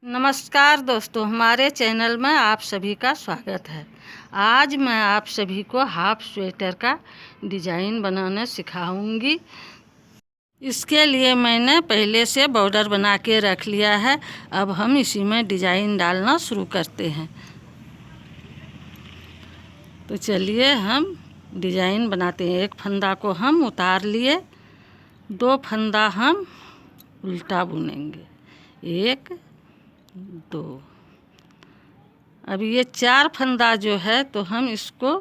नमस्कार दोस्तों, हमारे चैनल में आप सभी का स्वागत है। आज मैं आप सभी को हाफ स्वेटर का डिज़ाइन बनाना सिखाऊंगी। इसके लिए मैंने पहले से बॉर्डर बना के रख लिया है। अब हम इसी में डिज़ाइन डालना शुरू करते हैं। तो चलिए हम डिज़ाइन बनाते हैं। एक फंदा को हम उतार लिए, दो फंदा हम उल्टा बुनेंगे, एक दो। अब ये चार फंदा जो है तो हम इसको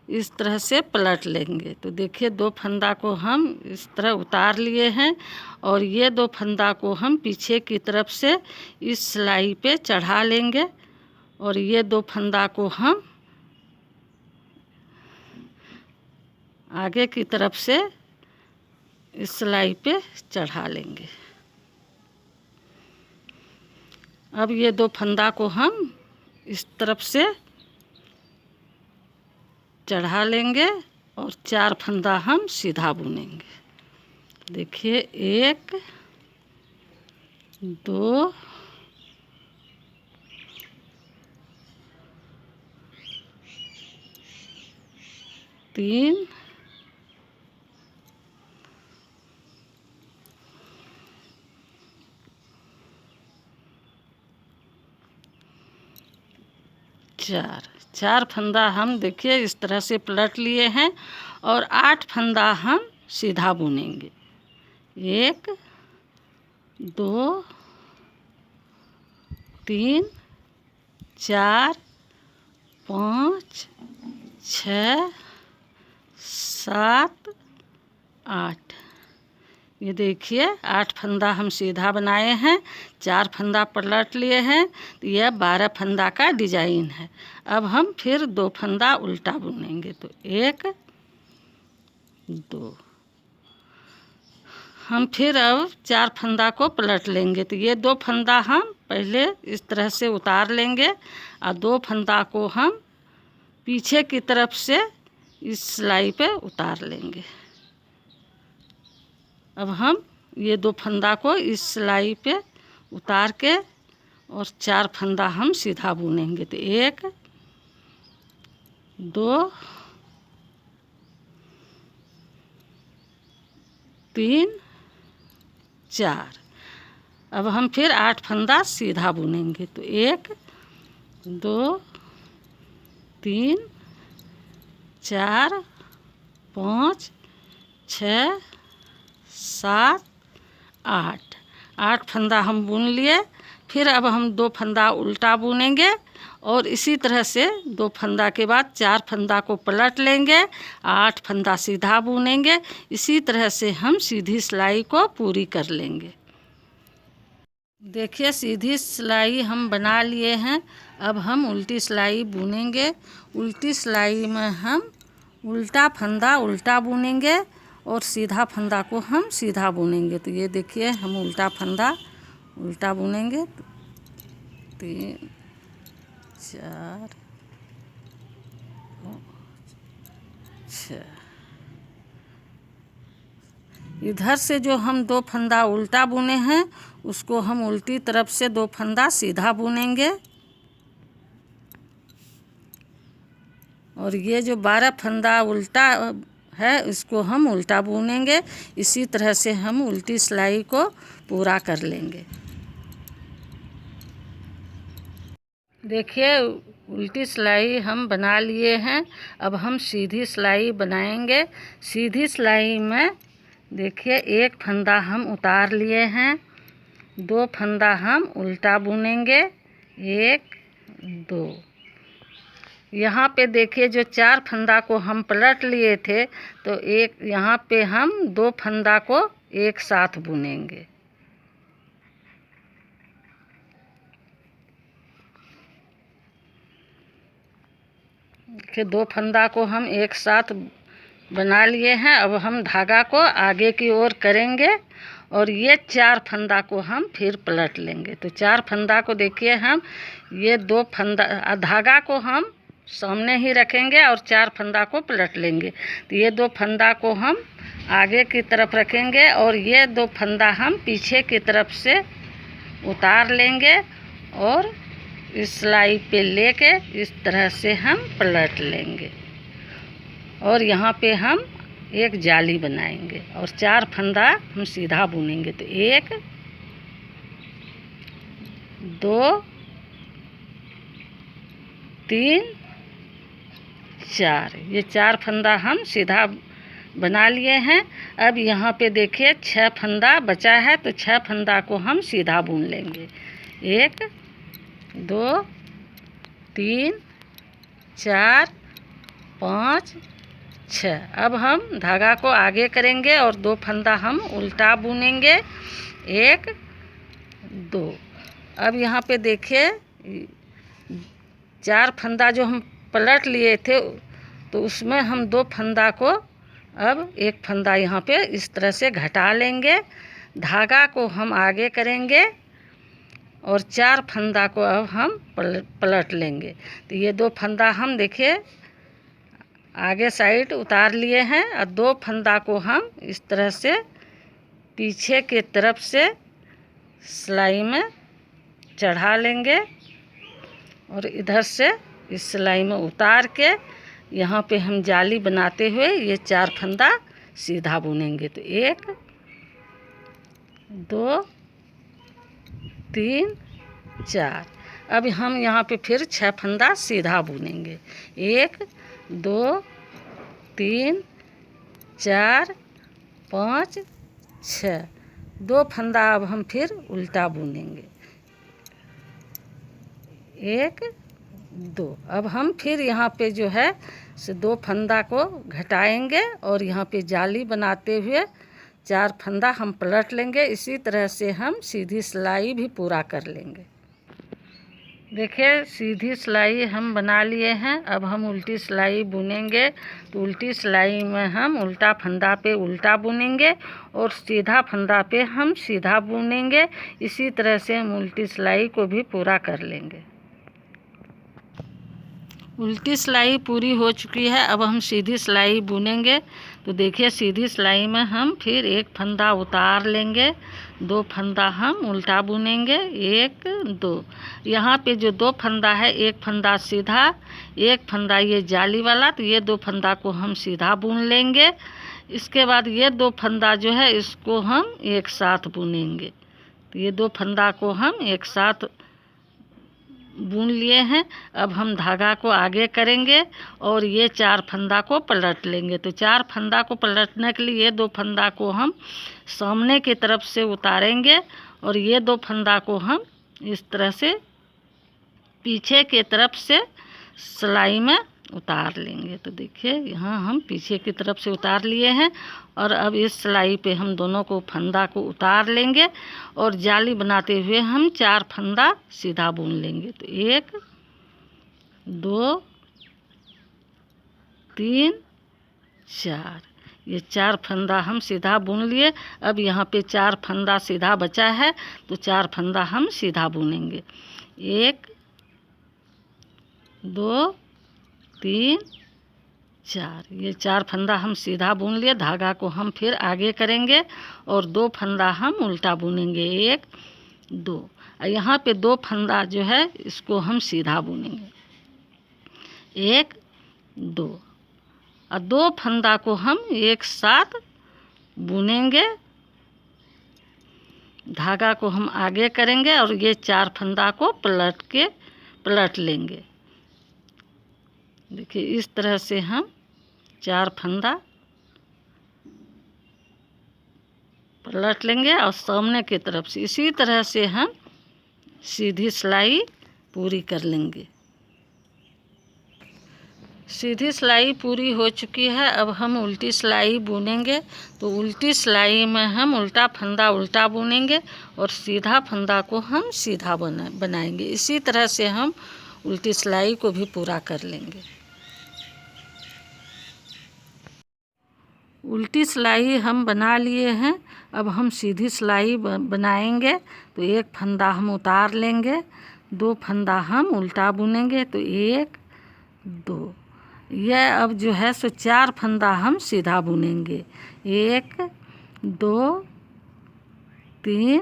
इस तरह से पलट लेंगे। तो देखिए, दो फंदा को हम इस तरह उतार लिए हैं और ये दो फंदा को हम पीछे की तरफ से इस सिलाई पे चढ़ा लेंगे और ये दो फंदा को हम आगे की तरफ से इस सिलाई पे चढ़ा लेंगे। अब ये दो फंदा को हम इस तरफ से चढ़ा लेंगे और चार फंदा हम सीधा बुनेंगे। देखिए, एक दो तीन चार फंदा हम देखिए इस तरह से पलट लिए हैं और आठ फंदा हम सीधा बुनेंगे। एक दो तीन चार पाँच छः सात आठ। ये देखिए, आठ फंदा हम सीधा बनाए हैं, चार फंदा पलट लिए हैं। तो यह 12 फंदा का डिजाइन है। अब हम फिर दो फंदा उल्टा बुनेंगे। तो एक दो, हम फिर अब चार फंदा को पलट लेंगे। तो ये दो फंदा हम पहले इस तरह से उतार लेंगे और दो फंदा को हम पीछे की तरफ से इस सिलाई पे उतार लेंगे। अब हम ये दो फंदा को इस सिलाई पे उतार के और चार फंदा हम सीधा बुनेंगे। तो एक दो तीन चार। अब हम फिर आठ फंदा सीधा बुनेंगे। तो एक दो तीन चार पाँच छः सात आठ फंदा हम बुन लिए। फिर अब हम दो फंदा उल्टा बुनेंगे और इसी तरह से दो फंदा के बाद चार फंदा को पलट लेंगे, आठ फंदा सीधा बुनेंगे। इसी तरह से हम सीधी सिलाई को पूरी कर लेंगे। देखिए, सीधी सिलाई हम बना लिए हैं। अब हम उल्टी सिलाई बुनेंगे। उल्टी सिलाई में हम उल्टा फंदा उल्टा बुनेंगे और सीधा फंदा को हम सीधा बुनेंगे। तो ये देखिए, हम उल्टा फंदा उल्टा बुनेंगे। तीन चार छः। इधर से जो हम दो फंदा उल्टा बुने हैं उसको हम उल्टी तरफ से दो फंदा सीधा बुनेंगे और ये जो 12 फंदा उल्टा है इसको हम उल्टा बुनेंगे। इसी तरह से हम उल्टी सिलाई को पूरा कर लेंगे। देखिए, उल्टी सिलाई हम बना लिए हैं। अब हम सीधी सिलाई बनाएंगे। सीधी सिलाई में देखिए, एक फंदा हम उतार लिए हैं, दो फंदा हम उल्टा बुनेंगे, एक दो। यहाँ पे देखिए, जो चार फंदा को हम पलट लिए थे तो एक यहाँ पे हम दो फंदा को एक साथ बुनेंगे। देखिए, दो फंदा को हम एक साथ बना लिए हैं। अब हम धागा को आगे की ओर करेंगे और ये चार फंदा को हम फिर पलट लेंगे। तो चार फंदा को देखिए, हम ये दो फंदा धागा को हम सामने ही रखेंगे और चार फंदा को पलट लेंगे। तो ये दो फंदा को हम आगे की तरफ रखेंगे और ये दो फंदा हम पीछे की तरफ से उतार लेंगे और इस सिलाई पे लेके इस तरह से हम पलट लेंगे और यहाँ पे हम एक जाली बनाएंगे और 4 फंदा हम सीधा बुनेंगे। तो 1 2 3 4, ये 4 फंदा हम सीधा बना लिए हैं। अब यहाँ पे देखिए 6 फंदा बचा है, तो 6 फंदा को हम सीधा बुन लेंगे। 1 2 3 4 5 6। अब हम धागा को आगे करेंगे और 2 फंदा हम उल्टा बुनेंगे। 1 2। अब यहाँ पे देखिए 4 फंदा जो हम पलट लिए थे तो उसमें हम 2 फंदा को अब 1 फंदा यहाँ पे इस तरह से घटा लेंगे। धागा को हम आगे करेंगे और 4 फंदा को अब हम पलट लेंगे। तो ये 2 फंदा हम देखिए आगे साइड उतार लिए हैं और 2 फंदा को हम इस तरह से पीछे के तरफ से सिलाई में चढ़ा लेंगे और इधर से इस सिलाई में उतार के यहाँ पे हम जाली बनाते हुए ये 4 फंदा सीधा बुनेंगे। तो 1 2 3 4। अब हम यहाँ पे फिर 6 फंदा सीधा बुनेंगे। 1 2 3 4 5 6। 2 फंदा अब हम फिर उल्टा बुनेंगे। 1 2। अब हम फिर यहाँ पे जो है से 2 फंदा को घटाएंगे और यहाँ पे जाली बनाते हुए 4 फंदा हम पलट लेंगे। इसी तरह से हम सीधी सिलाई भी पूरा कर लेंगे। देखिए सीधी सिलाई हम बना लिए हैं। अब हम उल्टी सिलाई बुनेंगे। तो उल्टी सिलाई में हम उल्टा फंदा पे उल्टा बुनेंगे और सीधा फंदा पे हम सीधा बुनेंगे। इसी तरह से हम उल्टी सिलाई को भी पूरा कर लेंगे। उल्टी सिलाई पूरी हो चुकी है। अब हम सीधी सिलाई बुनेंगे। तो देखिए सीधी सिलाई में हम फिर 1 फंदा उतार लेंगे, 2 फंदा हम उल्टा बुनेंगे। 1 2। यहाँ पे जो 2 फंदा है, 1 फंदा सीधा, 1 फंदा ये जाली वाला, तो ये 2 फंदा को हम सीधा बुन लेंगे। इसके बाद ये 2 फंदा जो है इसको हम एक साथ बुनेंगे। तो ये 2 फंदा को हम एक साथ बुन लिए हैं। अब हम धागा को आगे करेंगे और ये 4 फंदा को पलट लेंगे। तो 4 फंदा को पलटने के लिए ये 2 फंदा को हम सामने की तरफ से उतारेंगे और ये 2 फंदा को हम इस तरह से पीछे की तरफ से सिलाई में उतार लेंगे। तो देखिए यहाँ हम पीछे की तरफ से उतार लिए हैं और अब इस सिलाई पे हम दोनों को फंदा को उतार लेंगे और जाली बनाते हुए हम 4 फंदा सीधा बुन लेंगे। तो 1 2 3 4। ये 4 फंदा हम सीधा बुन लिए। अब यहाँ पे 4 फंदा सीधा बचा है, तो 4 फंदा हम सीधा बुनेंगे। 1 2 3 4। ये 4 फंदा हम सीधा बुन लिए। धागा को हम फिर आगे करेंगे और 2 फंदा हम उल्टा बुनेंगे। 1 2। यहाँ पे 2 फंदा जो है इसको हम सीधा बुनेंगे। 1 2 और 2 फंदा को हम एक साथ बुनेंगे। धागा को हम आगे करेंगे और ये 4 फंदा को पलट लेंगे। देखिए इस तरह से हम 4 फंदा पलट लेंगे और सामने की तरफ से इसी तरह से हम सीधी सिलाई पूरी कर लेंगे। सीधी सिलाई पूरी हो चुकी है। अब हम उल्टी सिलाई बुनेंगे। तो उल्टी सिलाई में हम उल्टा फंदा उल्टा बुनेंगे और सीधा फंदा को हम सीधा बनाएंगे। इसी तरह से हम उल्टी सिलाई को भी पूरा कर लेंगे। उल्टी सिलाई हम बना लिए हैं। अब हम सीधी सिलाई बनाएंगे। तो 1 फंदा हम उतार लेंगे, 2 फंदा हम उल्टा बुनेंगे। तो 1 2। यह अब जो है सो 4 फंदा हम सीधा बुनेंगे। 1 2 3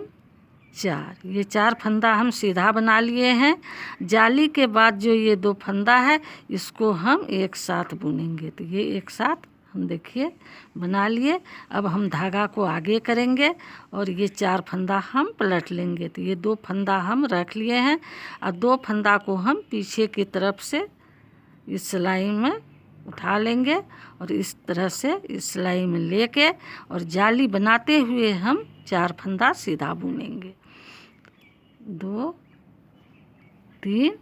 4। ये 4 फंदा हम सीधा बना लिए हैं। जाली के बाद जो ये 2 फंदा है इसको हम एक साथ बुनेंगे। तो ये एक साथ हम देखिए बना लिए। अब हम धागा को आगे करेंगे और ये 4 फंदा हम पलट लेंगे। तो ये 2 फंदा हम रख लिए हैं और 2 फंदा को हम पीछे की तरफ से इस सिलाई में उठा लेंगे और इस तरह से इस सिलाई में लेके और जाली बनाते हुए हम 4 फंदा सीधा बुनेंगे। 2 3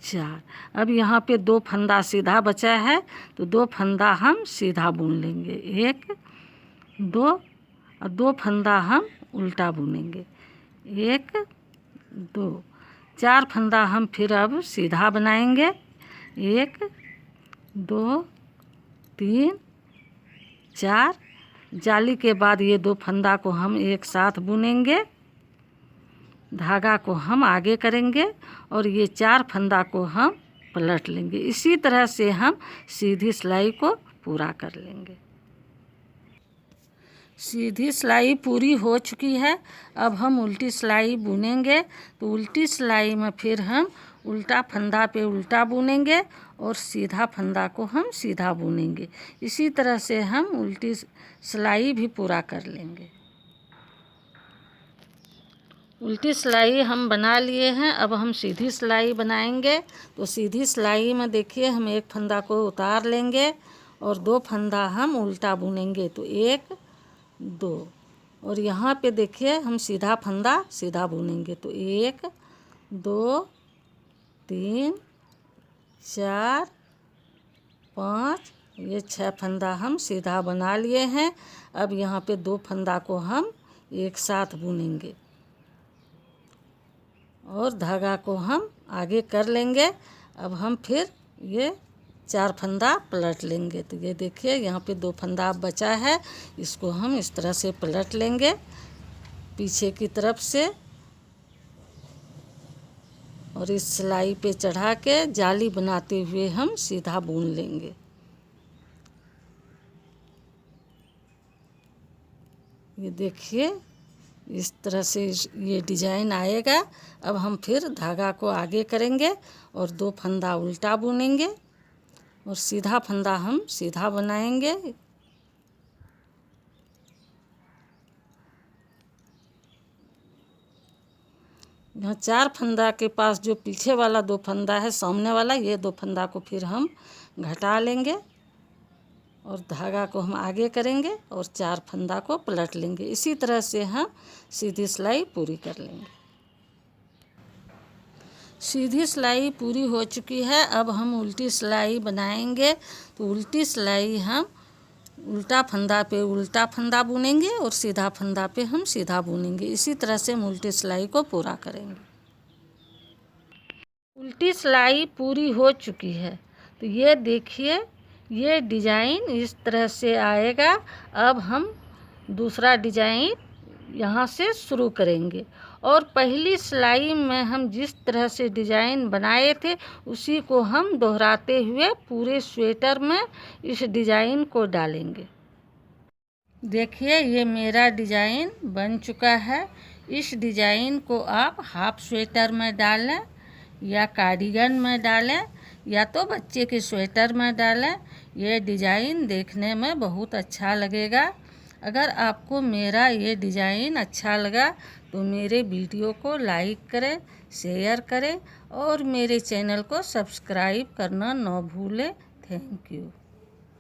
4। अब यहाँ पे 2 फंदा सीधा बचा है तो 2 फंदा हम सीधा बुन लेंगे। 1 2 और 2 फंदा हम उल्टा बुनेंगे। 1 2 4 फंदा हम फिर अब सीधा बनाएंगे। 1 2 3 4। जाली के बाद ये 2 फंदा को हम एक साथ बुनेंगे। धागा को हम आगे करेंगे और ये 4 फंदा को हम पलट लेंगे। इसी तरह से हम सीधी सिलाई को पूरा कर लेंगे। सीधी सिलाई पूरी हो चुकी है। अब हम उल्टी सिलाई बुनेंगे। तो उल्टी सिलाई में फिर हम उल्टा फंदा पे उल्टा बुनेंगे और सीधा फंदा को हम सीधा बुनेंगे। इसी तरह से हम उल्टी सिलाई भी पूरा कर लेंगे। उल्टी सिलाई हम बना लिए हैं। अब हम सीधी सिलाई बनाएंगे। तो सीधी सिलाई में देखिए हम एक फंदा को उतार लेंगे और 2 फंदा हम उल्टा बुनेंगे। तो 1 2 और यहाँ पे देखिए हम सीधा फंदा सीधा बुनेंगे। तो 1 2 3 4 5। ये 6 फंदा हम सीधा बना लिए हैं। अब यहाँ पे 2 फंदा को हम एक साथ बुनेंगे और धागा को हम आगे कर लेंगे। अब हम फिर ये 4 फंदा पलट लेंगे। तो ये देखिए यहाँ पे 2 फंदा बचा है, इसको हम इस तरह से पलट लेंगे पीछे की तरफ से और इस सिलाई पे चढ़ा के जाली बनाते हुए हम सीधा बुन लेंगे। ये देखिए इस तरह से ये डिजाइन आएगा। अब हम फिर धागा को आगे करेंगे और 2 फंदा उल्टा बुनेंगे और सीधा फंदा हम सीधा बनाएंगे। यहाँ 4 फंदा के पास जो पीछे वाला 2 फंदा है सामने वाला, ये 2 फंदा को फिर हम घटा लेंगे और धागा को हम आगे करेंगे और 4 फंदा को पलट लेंगे। इसी तरह से हम सीधी सिलाई पूरी कर लेंगे। सीधी सिलाई पूरी हो चुकी है। अब हम उल्टी सिलाई बनाएंगे। तो उल्टी सिलाई हम उल्टा फंदा पे उल्टा फंदा बुनेंगे और सीधा फंदा पे हम सीधा बुनेंगे। इसी तरह से हम उल्टी सिलाई को पूरा करेंगे। उल्टी सिलाई पूरी हो चुकी है। तो ये देखिए ये डिजाइन इस तरह से आएगा। अब हम दूसरा डिजाइन यहाँ से शुरू करेंगे और पहली सिलाई में हम जिस तरह से डिजाइन बनाए थे उसी को हम दोहराते हुए पूरे स्वेटर में इस डिजाइन को डालेंगे। देखिए ये मेरा डिजाइन बन चुका है। इस डिजाइन को आप हाफ स्वेटर में डालें या कार्डिगन में डालें या तो बच्चे के स्वेटर में डालें। ये डिजाइन देखने में बहुत अच्छा लगेगा। अगर आपको मेरा ये डिजाइन अच्छा लगा तो मेरे वीडियो को लाइक करें, शेयर करें और मेरे चैनल को सब्सक्राइब करना न भूलें। Thank you.